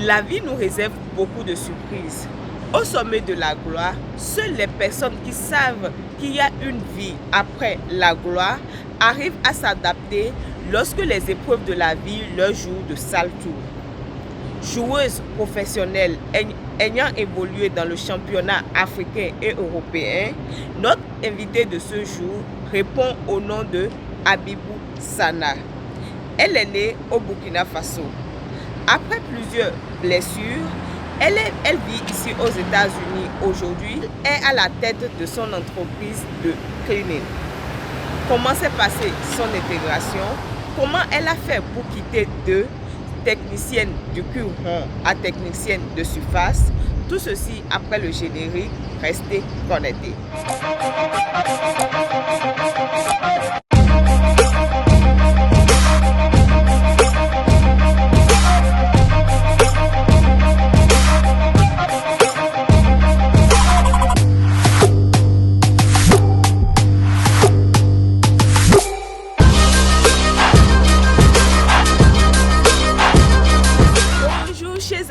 La vie nous réserve beaucoup de surprises. Au sommet de la gloire, seules les personnes qui savent qu'il y a une vie après la gloire arrivent à s'adapter lorsque les épreuves de la vie leur jouent de sales tours. Joueuse professionnelle ayant évolué dans le championnat africain et européen, notre invitée de ce jour répond au nom de Habibou Sana. Elle est née au Burkina Faso. Après plusieurs blessures, elle vit ici aux États-Unis aujourd'hui et est à la tête de son entreprise de cleaning. Comment s'est passée son intégration? Comment elle a fait pour quitter de technicienne du cure-rond à technicienne de surface? Tout ceci après le générique. Restez connectés.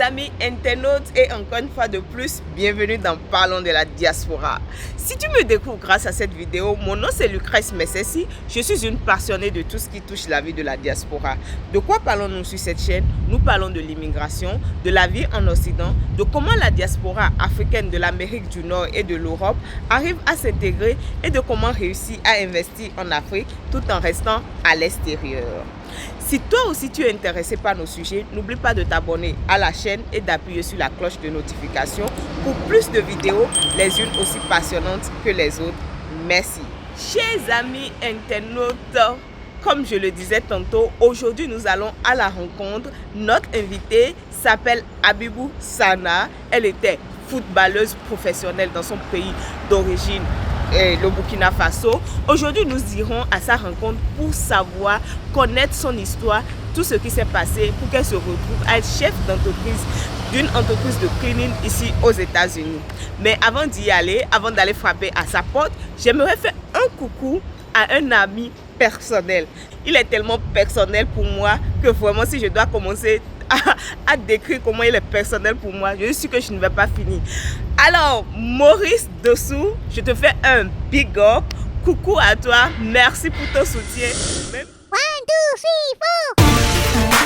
Amis internautes et encore une fois de plus, bienvenue dans Parlons de la diaspora. Si tu me découvres grâce à cette vidéo, mon nom c'est Lucrèce Messessi. Je suis une passionnée de tout ce qui touche la vie de la diaspora. De quoi parlons-nous sur cette chaîne? Nous parlons de l'immigration, de la vie en Occident, de comment la diaspora africaine de l'Amérique du Nord et de l'Europe arrive à s'intégrer et de comment réussir à investir en Afrique tout en restant à l'extérieur. Si toi aussi tu es intéressé par nos sujets, n'oublie pas de t'abonner à la chaîne et d'appuyer sur la cloche de notification pour plus de vidéos, les unes aussi passionnantes que les autres. Merci. Chers amis internautes, comme je le disais tantôt, aujourd'hui nous allons à la rencontre. Notre invitée s'appelle Habibou Sana. Elle était footballeuse professionnelle dans son pays d'origine, le Burkina Faso. Aujourd'hui, nous irons à sa rencontre pour savoir, connaître son histoire, tout ce qui s'est passé pour qu'elle se retrouve à être chef d'entreprise d'une entreprise de cleaning ici aux États-Unis. Mais avant d'y aller, avant d'aller frapper à sa porte, j'aimerais faire un coucou à un ami personnel. Il est tellement personnel pour moi que vraiment si je dois commencer à décrire comment il est personnel pour moi, je suis sûre que je ne vais pas finir. Alors, Maurice Dessous, je te fais un big up. Coucou à toi, merci pour ton soutien. 1, 2, 3, 4.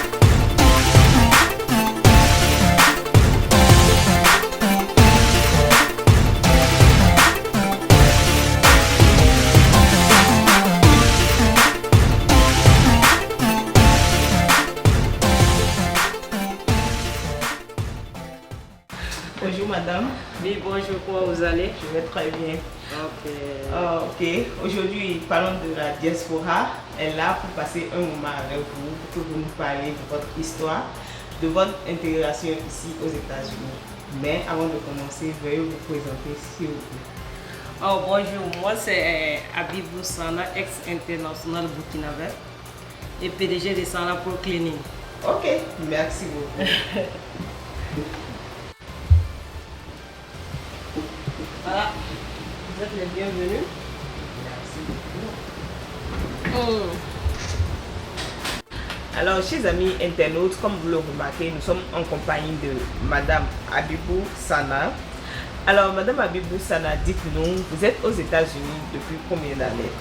Bonjour madame. Oui, bonjour, comment vous allez? Je vais très bien. Ok. Aujourd'hui, parlons de la diaspora. Elle est là pour passer un moment avec vous, pour que vous nous parliez de votre histoire, de votre intégration ici aux États-Unis. Mais avant de commencer, veuillez vous présenter s'il vous plaît. Bonjour, moi c'est Habibou Sana, ex-international burkinabé et PDG de Sana Pro Cleaning. Ok, merci beaucoup. Voilà, vous êtes les bienvenus. Merci beaucoup. Alors, chers amis internautes, comme vous le remarquez, nous sommes en compagnie de Madame Habibou Sana. Alors, Madame Habibou Sana, dites-nous, vous êtes aux États-Unis depuis combien d'années?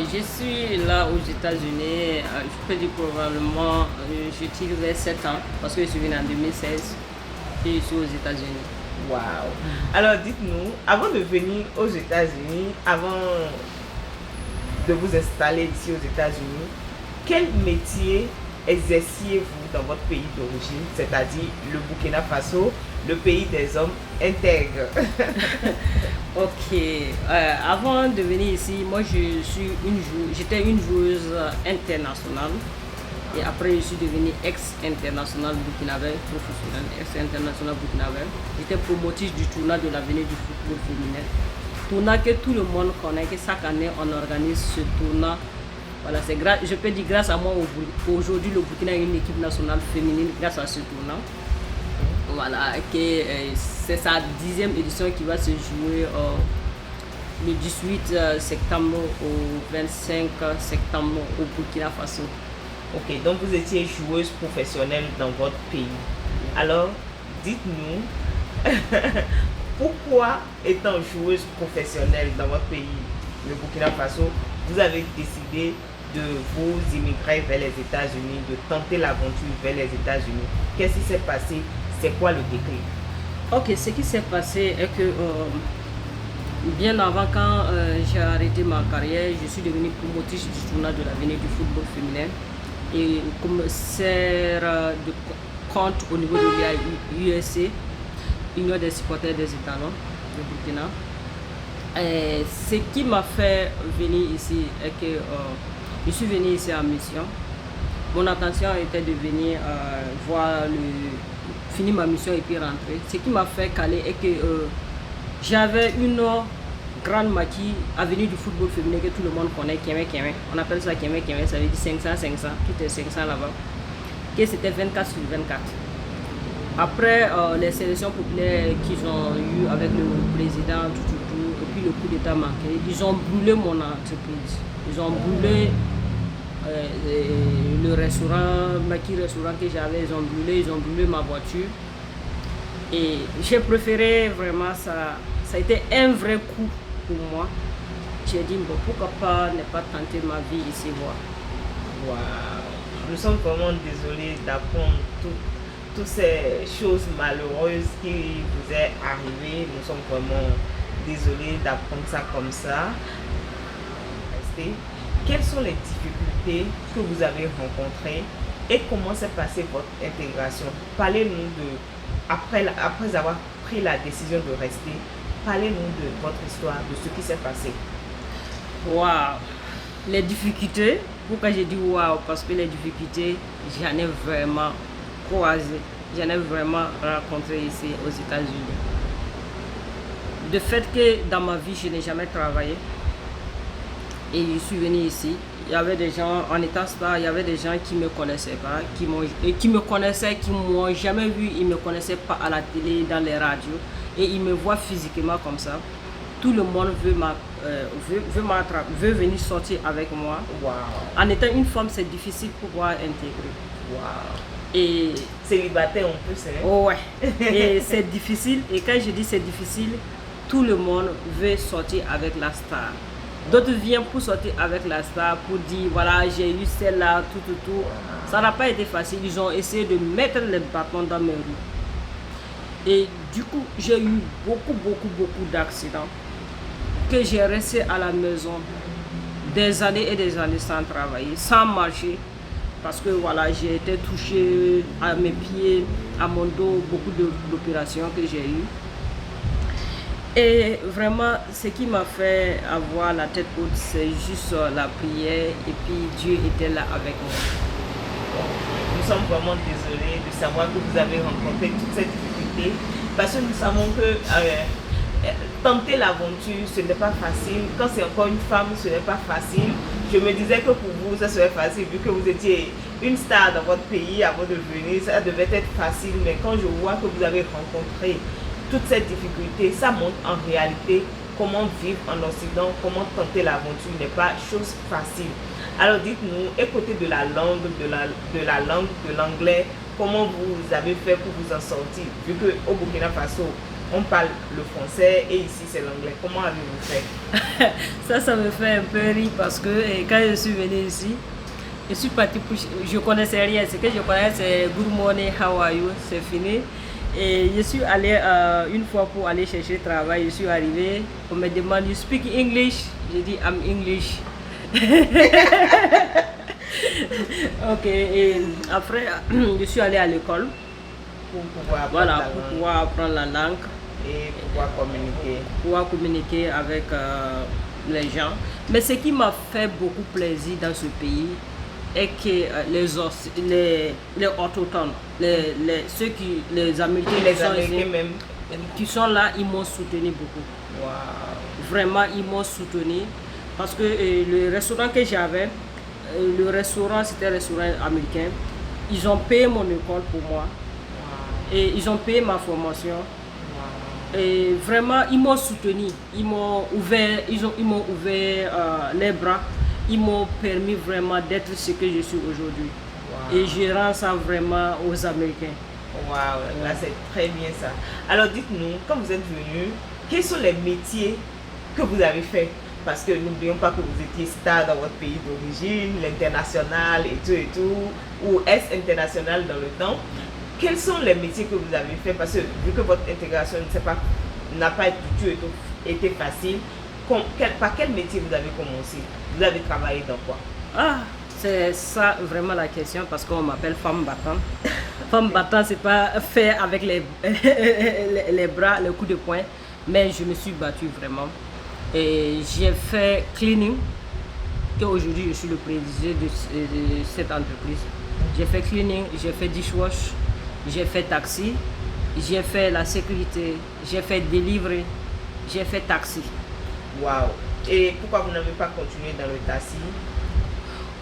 Je suis là aux États-Unis, je peux dire probablement, je tire vers 7 ans, parce que je suis venu en 2016 et je suis aux États-Unis. Wow. Alors dites-nous, avant de venir aux États-Unis, avant de vous installer ici aux États-Unis, quel métier exerciez-vous dans votre pays d'origine, c'est-à-dire le Burkina Faso, le pays des hommes intègres? Ok, avant de venir ici, moi j'étais une joueuse internationale. Et après, je suis devenu ex-international burkinabé, professionnel, ex-international burkinabé. J'étais promotrice du tournoi de l'avenir du football féminin. Tournoi que tout le monde connaît, que chaque année on organise ce tournoi. Voilà, je peux dire grâce à moi, aujourd'hui le Burkina a une équipe nationale féminine grâce à ce tournoi. Voilà, c'est sa 10e édition qui va se jouer le 18 septembre au 25 septembre au Burkina Faso. Ok, donc vous étiez joueuse professionnelle dans votre pays. Alors, dites-nous, pourquoi étant joueuse professionnelle dans votre pays, le Burkina Faso, vous avez décidé de vous immigrer vers les États-Unis, de tenter l'aventure vers les États-Unis? Qu'est-ce qui s'est passé? C'est quoi le déclic? Ok, ce qui s'est passé est que bien avant, quand j'ai arrêté ma carrière, je suis devenue promotrice du tournoi de l'avenir du football féminin et commissaire de compte au niveau de l'USC, Union des supporters des Étalons de Burkina. Et ce qui m'a fait venir ici est que je suis venue ici en mission. Mon intention était de venir finir ma mission et puis rentrer. Ce qui m'a fait caler est que j'avais une grande maquille avenue du football féminin que tout le monde connaît, Kémé. On appelle ça Kémé, ça veut dire 500, tout est 500 là-bas. Que c'était 24 sur 24. Après les sélections populaires qu'ils ont eues avec le président, et puis le coup d'état manqué, ils ont brûlé mon entreprise. Ils ont brûlé le restaurant, maquille restaurant que j'avais, ils ont brûlé ma voiture. Et j'ai préféré vraiment ça. Ça a été un vrai coup pour moi. J'ai dit, bon, pourquoi pas ne pas tenter ma vie ici, voir. Wow. Nous sommes vraiment désolés d'apprendre toutes ces choses malheureuses qui vous est arrivées. Nous sommes vraiment désolés d'apprendre ça comme ça. Quelles sont les difficultés que vous avez rencontrées et comment s'est passée votre intégration? Parlez-nous après avoir pris la décision de rester, parlez-nous de votre histoire, de ce qui s'est passé. Waouh! Les difficultés, pourquoi j'ai dit waouh? Parce que les difficultés, j'en ai vraiment croisé, j'en ai vraiment rencontré ici aux États-Unis. De fait que dans ma vie, je n'ai jamais travaillé et je suis venu ici. Il y avait des gens en état star, il y avait des gens qui ne me connaissaient pas, qui me connaissaient, qui ne m'ont jamais vu, ils ne me connaissaient pas à la télé, dans les radios, et ils me voient physiquement comme ça. Tout le monde veut venir sortir avec moi. Wow. En étant une femme, c'est difficile pour pouvoir intégrer. Wow. Et célibataire en plus, hein? Oh ouais. Et c'est difficile, et quand je dis c'est difficile, tout le monde veut sortir avec la star. D'autres viennent pour sortir avec la star, pour dire voilà, j'ai eu celle-là, tout. Ça n'a pas été facile. Ils ont essayé de mettre les bâtons dans mes roues. Et du coup, j'ai eu beaucoup d'accidents. Que j'ai resté à la maison des années et des années sans travailler, sans marcher. Parce que voilà, j'ai été touchée à mes pieds, à mon dos, beaucoup d'opérations que j'ai eues. Et vraiment, ce qui m'a fait avoir la tête haute, c'est juste la prière et puis Dieu était là avec moi. Nous sommes vraiment désolés de savoir que vous avez rencontré toutes ces difficultés parce que nous savons que tenter l'aventure, ce n'est pas facile. Quand c'est encore une femme, ce n'est pas facile. Je me disais que pour vous, ça serait facile vu que vous étiez une star dans votre pays avant de venir. Ça devait être facile, mais quand je vois que vous avez rencontré toutes ces difficultés, ça montre en réalité comment vivre en Occident, comment tenter l'aventure n'est pas chose facile. Alors dites-nous, et côté de la langue, de l'anglais, comment vous avez fait pour vous en sortir? Vu qu'au Burkina Faso, on parle le français et ici c'est l'anglais. Comment avez-vous fait? Ça me fait un peu rire parce que quand je suis venue ici, je suis partie pour... Je connaissais rien. Ce que je connais c'est Good morning, how are you? C'est fini. Et je suis allée une fois pour aller chercher travail. Je suis arrivée, on me demande, you speak English? J'ai dit, I'm English. Ok, et après, je suis allée à l'école pour pouvoir apprendre la langue et pouvoir communiquer avec les gens. Mais ce qui m'a fait beaucoup plaisir dans ce pays est que les autochtones, les Américains, qui sont là, ils m'ont soutenu beaucoup. Wow. Vraiment, ils m'ont soutenu parce que le restaurant que j'avais, c'était un restaurant américain. Ils ont payé mon école pour moi. Wow. Et ils ont payé ma formation. Wow. Et vraiment, ils m'ont soutenu. Ils m'ont ouvert les bras. Ils m'ont permis vraiment d'être ce que je suis aujourd'hui. Wow. Et je rends ça vraiment aux Américains. Waouh, là c'est très bien ça. Alors dites-nous, quand vous êtes venu, quels sont les métiers que vous avez fait? Parce que n'oublions pas que vous étiez star dans votre pays d'origine, l'international et tout, ou est-ce international dans le temps? Quels sont les métiers que vous avez fait? Parce que vu que votre intégration n'a pas du tout été facile, par quel métier vous avez commencé? Vous avez travaillé dans quoi? Ah, c'est ça vraiment la question parce qu'on m'appelle femme battante. Femme battante, c'est pas fait avec les bras, le coup de poing, mais je me suis battue vraiment. Et j'ai fait cleaning, qu'aujourd'hui je suis le président de cette entreprise. J'ai fait cleaning, j'ai fait dishwash, j'ai fait taxi, j'ai fait la sécurité, j'ai fait delivery, j'ai fait taxi. Waouh! Et pourquoi vous n'avez pas continué dans le taxi?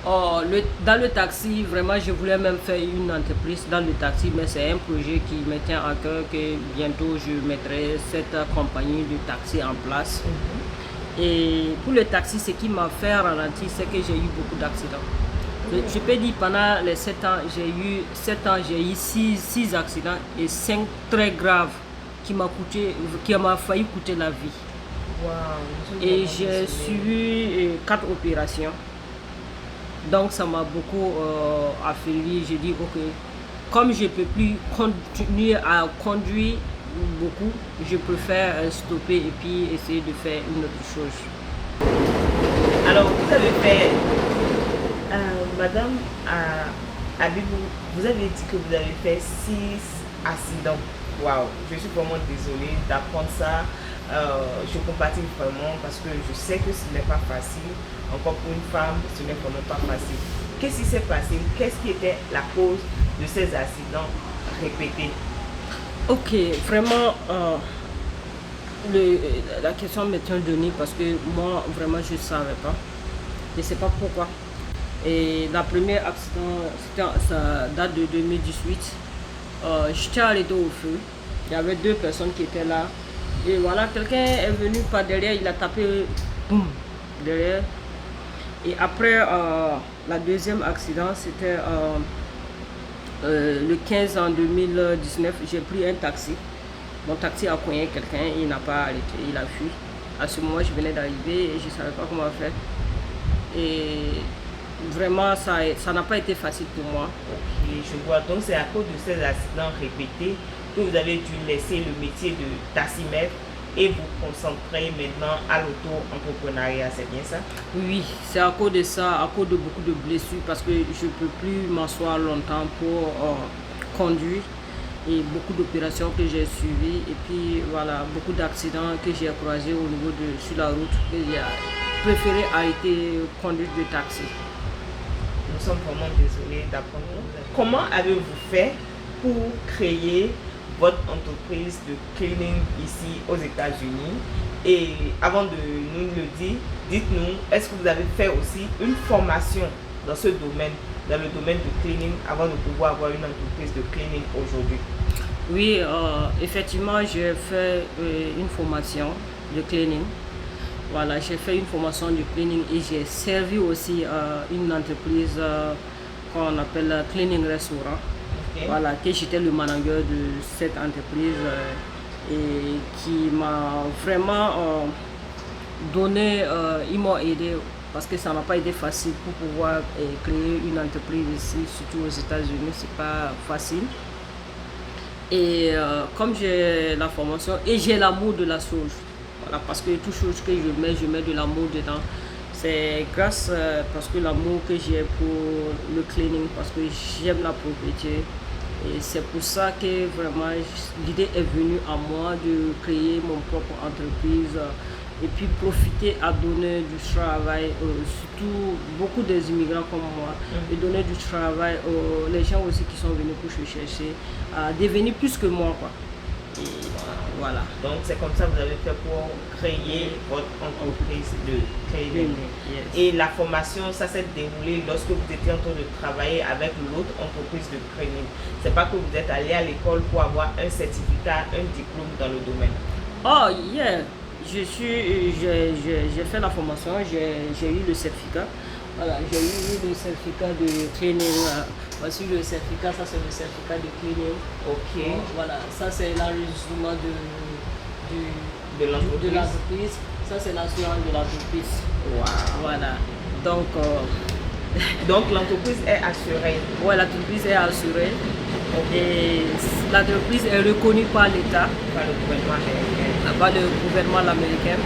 Oh, dans le taxi, vraiment, je voulais même faire une entreprise dans le taxi, mais c'est un projet qui me tient à cœur que bientôt je mettrai cette compagnie de taxi en place. Et pour le taxi, ce qui m'a fait ralentir, c'est que j'ai eu beaucoup d'accidents. Je peux dire pendant les 7 ans, j'ai eu 6 accidents et 5 très graves qui m'a failli coûter la vie. Wow, et j'ai suivi 4 opérations. Donc ça m'a beaucoup affaibli. J'ai dit ok, comme je ne peux plus continuer à conduire beaucoup, je préfère stopper et puis essayer de faire une autre chose. Alors vous avez fait, Madame Abibou, vous avez dit que vous avez fait 6 accidents. Waouh, je suis vraiment désolée d'apprendre ça. Je compatis vraiment parce que je sais que ce n'est pas facile. Encore pour une femme, ce n'est vraiment pas facile. Qu'est-ce qui s'est passé? Qu'est-ce qui était la cause de ces accidents répétés? Ok, vraiment, la question m'est donnée parce que moi, vraiment, je ne savais pas. Je ne sais pas pourquoi. Et la première accident, ça date de 2018. J'étais arrêté au feu. Il y avait 2 personnes qui étaient là. Et voilà, quelqu'un est venu par derrière, il a tapé, boum, derrière. Et après, la deuxième accident, c'était le 15 en 2019, j'ai pris un taxi. Mon taxi a cogné quelqu'un, il n'a pas arrêté, il a fui. À ce moment, je venais d'arriver et je ne savais pas comment faire. Et vraiment, ça n'a pas été facile pour moi. Ok, je vois. Donc, c'est à cause de ces accidents répétés que vous avez dû laisser le métier de taximètre et vous concentrer maintenant à l'auto-entrepreneuriat, c'est bien ça? Oui, c'est à cause de ça, à cause de beaucoup de blessures, parce que je ne peux plus m'asseoir longtemps pour conduire et beaucoup d'opérations que j'ai suivies et puis voilà, beaucoup d'accidents que j'ai croisés au niveau sur la route que j'ai préféré arrêter conduire de taxi. Nous sommes vraiment désolés d'apprendre. Comment avez-vous fait pour créer votre entreprise de cleaning ici aux États-Unis? Et avant de nous le dire, dites-nous, est-ce que vous avez fait aussi une formation dans ce domaine, dans le domaine de cleaning, avant de pouvoir avoir une entreprise de cleaning aujourd'hui? Oui, effectivement, j'ai fait une formation de cleaning. Voilà, j'ai fait une formation de cleaning et j'ai servi aussi une entreprise qu'on appelle Cleaning Restaurant. Okay. Voilà, que j'étais le manager de cette entreprise et qui m'a vraiment donné, ils m'ont aidé parce que ça n'a pas été facile pour pouvoir créer une entreprise ici, surtout aux États-Unis, c'est pas facile. Et comme j'ai la formation et j'ai l'amour de la chose, voilà, parce que toute chose que je mets de l'amour dedans. C'est grâce parce que l'amour que j'ai pour le cleaning, parce que j'aime la propriété. Et c'est pour ça que vraiment l'idée est venue à moi de créer mon propre entreprise et puis profiter à donner du travail, surtout beaucoup des immigrants comme moi, et donner du travail aux les gens aussi qui sont venus pour se chercher à devenir plus que moi, quoi. Et voilà. Donc c'est comme ça que vous avez fait pour créer votre entreprise de cleaning. Yes. Et la formation, ça s'est déroulé lorsque vous étiez en train de travailler avec l'autre entreprise de cleaning. C'est pas que vous êtes allé à l'école pour avoir un certificat, un diplôme dans le domaine. Oh yeah, j'ai fait la formation, j'ai eu le certificat. Voilà, j'ai eu le certificat de cleaning. Voici le certificat, ça c'est le certificat de cleaning. Ok. Voilà, ça c'est l'enregistrement De l'entreprise. Ça c'est l'assurance de l'entreprise. Wow. Voilà, donc... Donc l'entreprise est assurée. Oui, l'entreprise est assurée. Et l'entreprise est reconnue par l'État. Par le gouvernement américain. Par le gouvernement américain.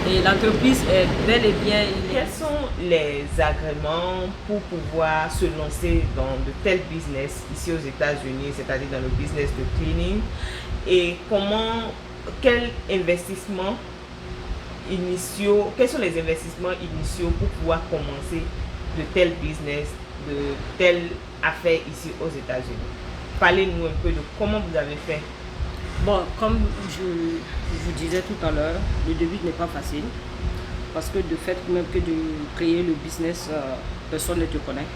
Et l'entreprise est bel et bien... Quels sont les agréments pour pouvoir se lancer dans de tels business ici aux États-Unis, c'est-à-dire dans le business de cleaning? Et quels sont les investissements initiaux pour pouvoir commencer de tel business, de telle affaire ici aux États-Unis? Parlez-nous un peu de comment vous avez fait. Bon, comme je vous disais tout à l'heure, le début n'est pas facile. Parce que de fait, même que de créer le business, personne ne te connaît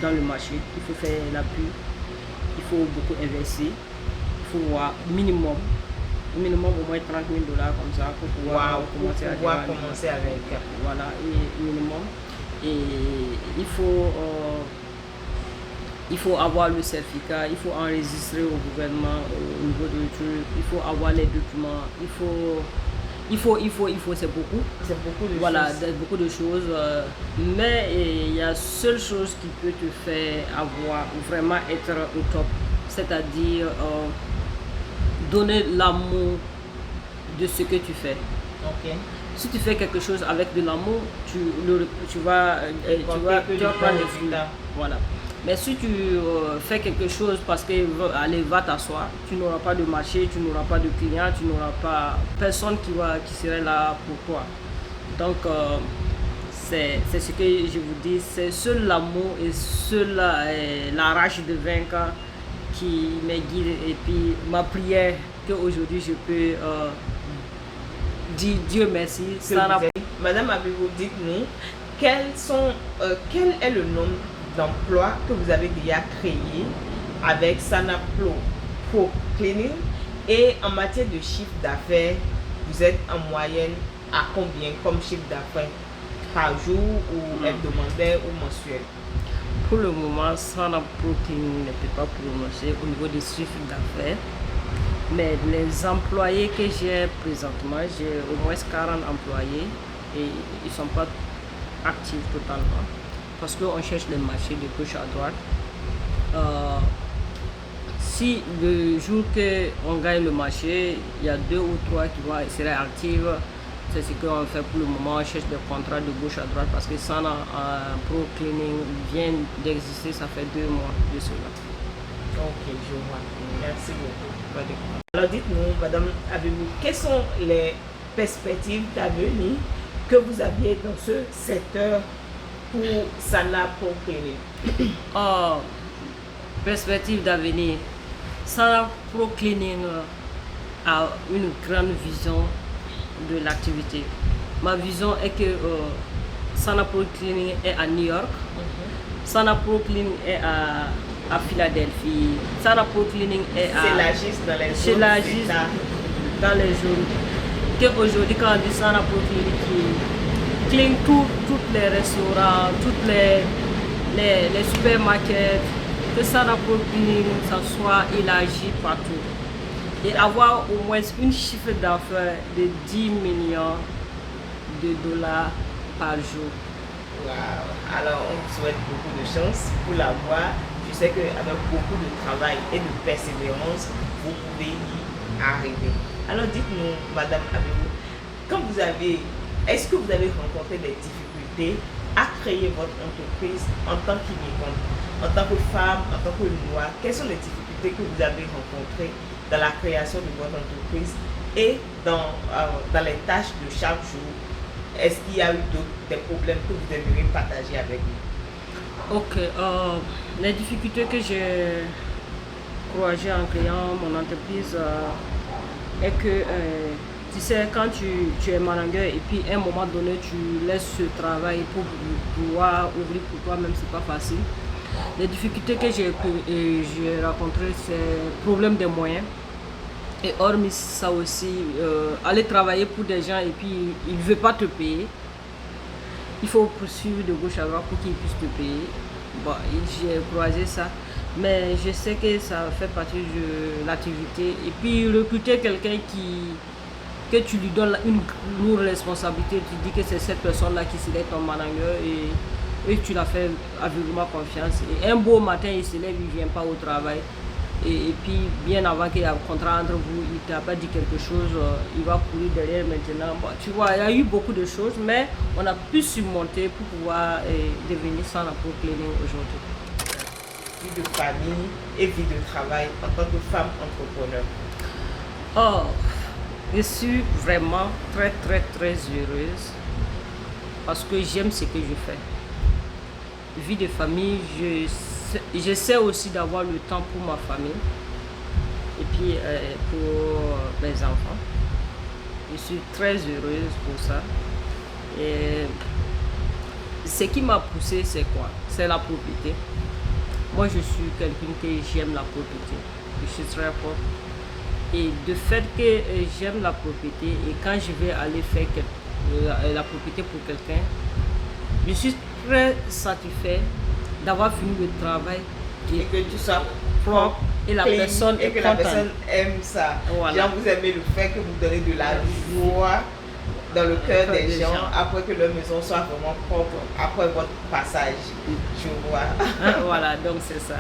dans le marché. Il faut faire la pub, il faut beaucoup investir. Il faut voir minimum au moins 30 000 $ comme ça pour pouvoir commencer avec. Voilà, et minimum. Et il faut avoir le certificat, il faut enregistrer au gouvernement au niveau de truc, il faut avoir les documents, c'est beaucoup. C'est beaucoup de voilà, choses. Beaucoup de choses. Mais il y a seule chose qui peut te faire vraiment être au top, c'est-à-dire donner l'amour de ce que tu fais. Ok. Si tu fais quelque chose avec de l'amour, tu vas prendre des fruits. Voilà. Mais si tu fais quelque chose parce que allez, va t'asseoir, tu n'auras pas de marché, tu n'auras pas de clients, tu n'auras pas personne qui serait là pour toi. Donc c'est ce que je vous dis, c'est seul l'amour et seul la rage de vaincre qui me guide, et puis ma prière qu'aujourd'hui je peux dire Dieu merci. Madame Abibou, dites-nous quel est le nombre d'emplois que vous avez déjà créé avec Sana Pro Cleaning, et en matière de chiffre d'affaires, vous êtes en moyenne à combien comme chiffre d'affaires par jour ou hebdomadaire ou mensuel? Pour le moment, Sana Pro Cleaning ne peut pas prononcer au niveau des chiffres d'affaires, mais les employés que j'ai présentement, j'ai au moins 40 employés et ils ne sont pas actifs totalement. Parce qu'on cherche les marchés de gauche à droite. Si le jour qu'on gagne le marché, il y a 2 ou 3 qui seraient actifs, c'est ce qu'on fait pour le moment. On cherche des contrats de gauche à droite parce que Sana Pro Cleaning vient d'exister, ça fait 2 mois de cela. Ok, je vois. Merci beaucoup. Alors dites-nous, Madame Abibou, quelles sont les perspectives d'avenir que vous aviez dans ce secteur pour Sana Pro Cleaning? Perspective d'avenir. Sana Pro Cleaning a une grande vision de l'activité. Ma vision est que Sana Pro Cleaning est à New York, Sana Pro Cleaning est à Philadelphie, Sana Pro Cleaning est à... C'est la giste dans les zones. Qu'aujourd'hui, quand on dit Sana Pro Cleaning, qui clean tous les restaurants, toutes les supermarchés, que Sana Pro Cleaning, ça soit élargi partout. Et avoir au moins une chiffre d'affaires de 10 millions de $, par jour. Wow. Alors on vous souhaite beaucoup de chance pour l'avoir. Je sais qu'avec beaucoup de travail et de persévérance, vous pouvez y arriver. Alors dites-nous, Madame Abibou, est-ce que vous avez rencontré des difficultés à créer votre entreprise en tant qu'immigrante, en tant que femme, en tant que noire? Quelles sont les difficultés que vous avez rencontrées dans la création de votre entreprise et dans les tâches de chaque jour? Est-ce qu'il y a eu des problèmes que vous aimeriez partager avec nous? Ok, les difficultés que j'ai croisées en créant mon entreprise est que tu sais, quand tu es manager et puis à un moment donné tu laisses ce travail pour pouvoir ouvrir pour toi-même, c'est pas facile. Les difficultés que j'ai rencontrées, c'est le problème des moyens. Et hormis ça aussi, aller travailler pour des gens et puis ils ne veulent pas te payer. il faut poursuivre de gauche à droite pour qu'ils puissent te payer. Bon, j'ai croisé ça. Mais je sais que ça fait partie de l'activité. Et puis recruter quelqu'un que tu lui donnes une lourde responsabilité, tu dis que c'est cette personne-là qui serait ton manager et tu l'as fait aveuglément confiance. Et un beau matin, il se lève, il ne vient pas au travail. Et puis, bien avant qu'il y ait un contrat entre vous, il ne t'a pas dit quelque chose, il va courir derrière maintenant. Bon, tu vois, il y a eu beaucoup de choses, mais on a pu surmonter pour pouvoir devenir sans Sanapo Cleaning aujourd'hui. Vie de famille et vie de travail en tant que femme entrepreneur. Oh, je suis vraiment très heureuse parce que j'aime ce que je fais. Vie de famille, j'essaie aussi d'avoir le temps pour ma famille et puis pour mes enfants. Je suis très heureuse pour ça. Et ce qui m'a poussée, c'est quoi? C'est la propriété. Moi, je suis quelqu'un qui j'aime la propriété. Je suis très fort. Et de fait que j'aime la propriété et quand je vais aller faire la propriété pour quelqu'un, je suis très satisfait d'avoir fini le travail et que tout ça propre et la personne et que la personne aime ça. Voilà. Genre, vous aimez le fait que vous donnez de la joie dans le cœur des gens après que leur maison soit vraiment propre après votre passage. Je vois. Voilà, donc c'est ça.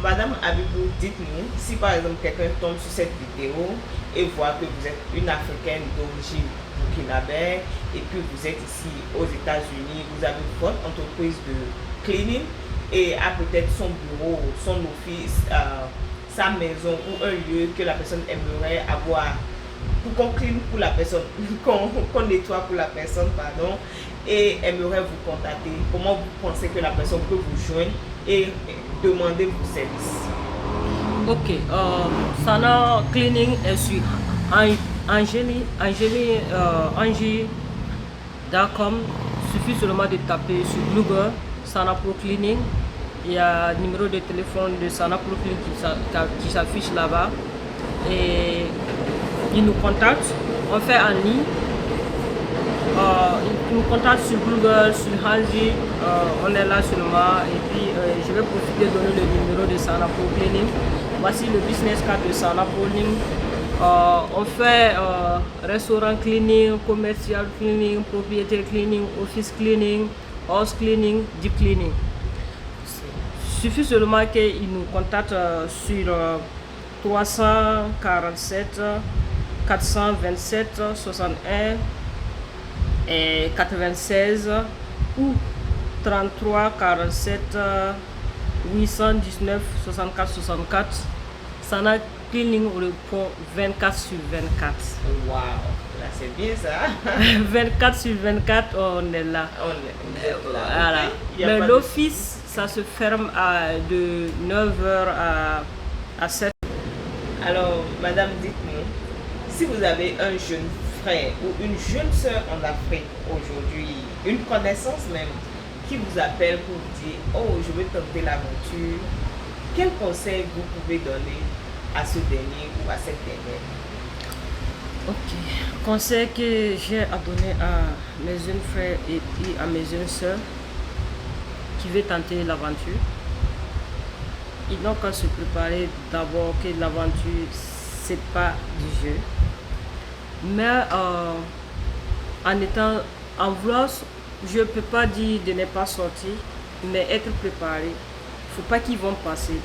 Madame Abibou, dites-nous, si par exemple quelqu'un tombe sur cette vidéo et voit que vous êtes une Africaine d'origine burkinabé et puis vous êtes ici aux États-Unis, vous avez votre entreprise de cleaning et a peut-être son bureau, son office, sa maison ou un lieu que la personne aimerait avoir pour qu'on clean pour la personne, qu'on nettoie pour la personne, pardon, et aimerait vous contacter. Comment vous pensez que la personne peut vous joindre et demander vos services? Ok, Sana Cleaning est sur Angie.com. Il suffit seulement de taper sur Google Sanapo Cleaning. Il y a le numéro de téléphone de Sanapo Cleaning qui s'affiche là-bas. Et ils nous contactent, on fait en ligne. Ils nous contactent sur Google, sur Hanji, on est là seulement. Et puis je vais profiter de donner le numéro de Sanapo Cleaning. Voici le business card de Sanapo Cleaning. On fait restaurant cleaning, commercial cleaning, propriétaire cleaning, office cleaning, house cleaning, deep cleaning. Il suffit seulement qu'ils nous contactent sur 347 427 61 et 96 ou 33 47 819 64 64. Sana Cleaning répond 24 sur 24. Waouh, là c'est bien ça. 24 sur 24, on est là. Voilà. Mais l'office, ça se ferme de 9h à 7h. Alors, madame, dites-nous, si vous avez un jeune frère ou une jeune soeur en Afrique aujourd'hui, une connaissance même, qui vous appelle pour vous dire « Oh, je veux tenter l'aventure », quel conseil vous pouvez donner à ce dernier ou à cette dernière? Ok. Conseil que j'ai à donner à mes jeunes frères et puis à mes jeunes soeurs qui veulent tenter l'aventure. Ils n'ont qu'à se préparer d'abord que l'aventure, c'est pas du jeu. Mais en vouloir, je ne peux pas dire de ne pas sortir, mais être préparé. Il ne faut pas qu'ils vont passer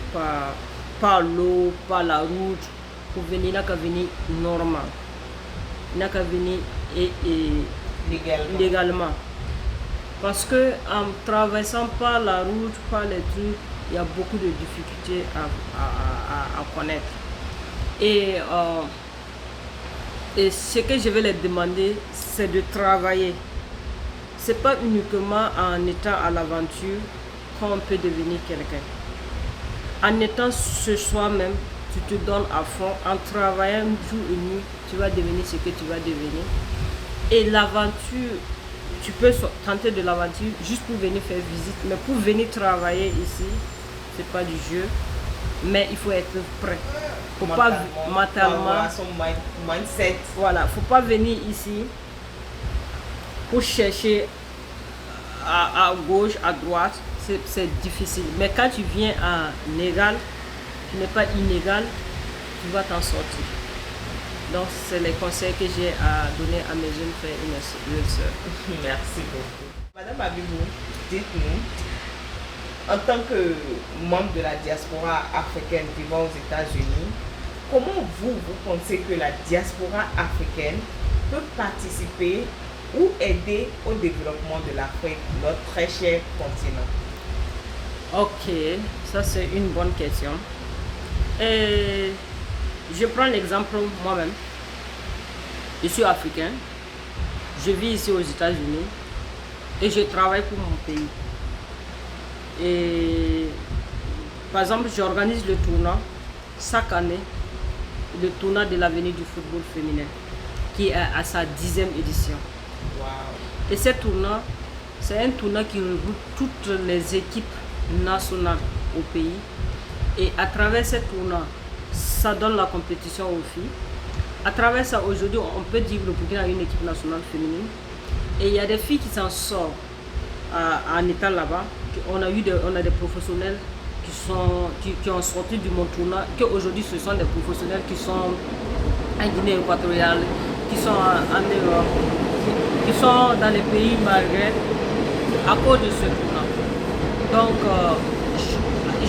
par l'eau, par la route, pour venir, il n'a qu'à venir normal. Il n'a qu'à venir légalement. Parce que en traversant par la route, par les trucs, il y a beaucoup de difficultés à connaître. Et ce que je vais leur demander, c'est de travailler. Ce n'est pas uniquement en étant à l'aventure qu'on peut devenir quelqu'un. En étant ce soi-même, tu te donnes à fond. En travaillant jour et nuit, tu vas devenir ce que tu vas devenir. Et l'aventure, tu peux tenter de l'aventure juste pour venir faire visite. Mais pour venir travailler ici, ce n'est pas du jeu. Mais il faut être prêt. Faut mentalement, son mindset. Voilà, faut pas venir ici pour chercher à gauche, à droite, c'est difficile. Mais quand tu viens en égal, tu n'es pas inégal, tu vas t'en sortir. Donc, c'est les conseils que j'ai à donner à mes jeunes frères et mes sœurs. Merci beaucoup. Madame Abibou, dites-nous, en tant que membre de la diaspora africaine vivant aux États-Unis, comment vous pensez que la diaspora africaine peut participer ou aider au développement de l'Afrique, notre très cher continent? Ok, ça c'est une bonne question. Et je prends l'exemple moi-même. Je suis africain, je vis ici aux États-Unis et je travaille pour mon pays. Et par exemple, j'organise le tournoi chaque année, le tournoi de l'avenir du football féminin, qui est à sa 10e édition. Wow. Et ce tournoi, c'est un tournoi qui regroupe toutes les équipes nationales au pays. Et à travers ce tournoi, ça donne la compétition aux filles. À travers ça, aujourd'hui, on peut dire que le Burkina a une équipe nationale féminine. Et il y a des filles qui s'en sortent en étant là-bas. On a des professionnels qui ont sorti du monde tournoi, qu'aujourd'hui ce sont des professionnels qui sont en Guinée équatoriale, qui sont en Europe, qui sont dans les pays Maghreb à cause de ce tournoi. Donc,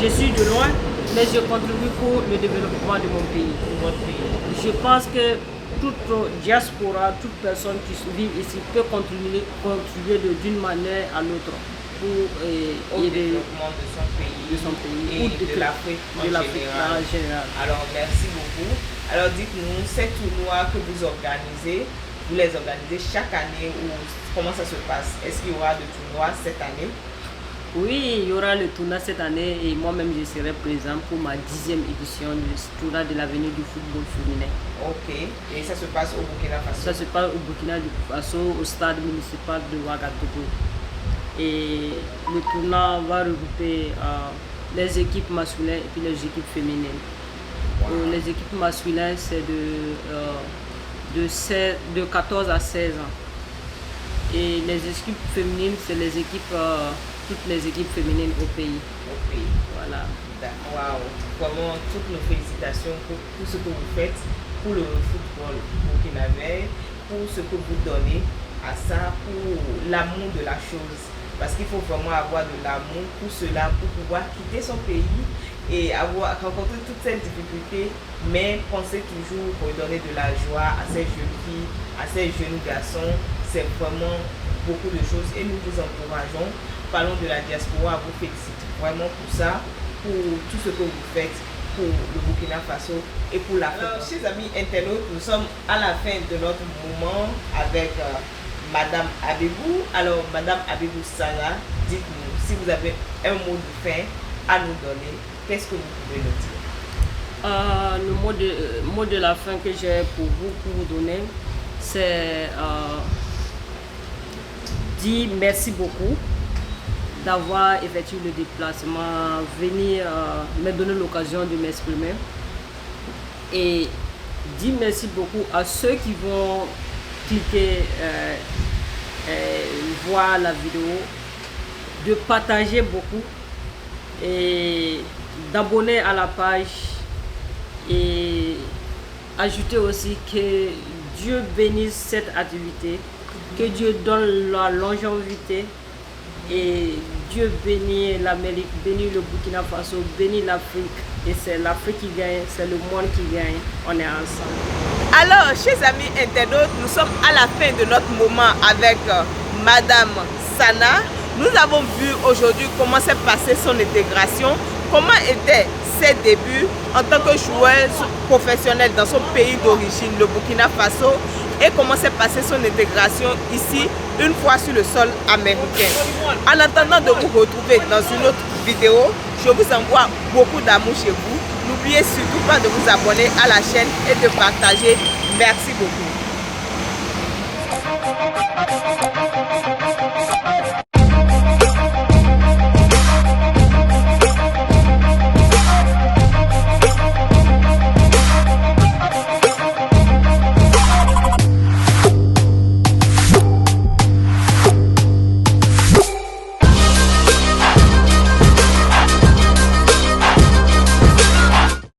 je suis de loin, mais je contribue pour le développement de mon pays. Je pense que toute diaspora, toute personne qui vit ici peut contribuer d'une manière à l'autre pour au développement de son pays et de l'Afrique en général. Alors, merci beaucoup. Alors, dites-nous, ces tournois que vous organisez, vous les organisez chaque année ou comment ça se passe? Est-ce qu'il y aura de tournois cette année? Oui, il y aura le tournoi cette année et moi-même je serai présent pour ma 10e édition du tournoi de l'avenir du football féminin. Ok, et ça se passe au Burkina Faso? Ça se passe au Burkina Faso, au stade municipal de Ouagadougou. Et le tournoi va regrouper les équipes masculines et puis les équipes féminines. Wow. Les équipes masculines, c'est de 14 à 16 ans. Et les équipes féminines, c'est toutes les équipes féminines au pays. Voilà. Waouh! Vraiment, toutes nos félicitations pour tout ce que vous faites pour le football burkinabé, pour ce que vous donnez à ça, pour l'amour de la chose. Parce qu'il faut vraiment avoir de l'amour pour cela, pour pouvoir quitter son pays et rencontrer toutes ces difficultés, mais penser toujours pour donner de la joie à ces jeunes filles, à ces jeunes garçons. C'est vraiment beaucoup de choses et nous vous encourageons. Parlons de la diaspora, vous félicite vraiment pour ça, pour tout ce que vous faites pour le Burkina Faso et pour l'Afrique. Alors, chers amis internautes, nous sommes à la fin de notre moment avec Madame Abibou. Alors, Madame Abibou Sana, dites-nous, si vous avez un mot de fin à nous donner, qu'est-ce que vous pouvez nous dire? Le mot de la fin que j'ai pour vous donner, c'est dire merci beaucoup d'avoir effectué le déplacement, venir me donner l'occasion de m'exprimer. Et dire merci beaucoup à ceux qui vont cliquer, voir la vidéo, de partager beaucoup et d'abonner à la page et ajouter aussi que Dieu bénisse cette activité, que Dieu donne la longévité et Dieu bénit l'Amérique, bénit le Burkina Faso, bénit l'Afrique et c'est l'Afrique qui gagne, c'est le monde qui gagne, on est ensemble. Alors, chers amis internautes, nous sommes à la fin de notre moment avec Madame Sana. Nous avons vu aujourd'hui comment s'est passée son intégration, comment étaient ses débuts en tant que joueuse professionnelle dans son pays d'origine, le Burkina Faso, et comment s'est passée son intégration ici, une fois sur le sol américain. En attendant de vous retrouver dans une autre vidéo, je vous envoie beaucoup d'amour chez vous. N'oubliez surtout pas de vous abonner à la chaîne et de partager. Merci beaucoup.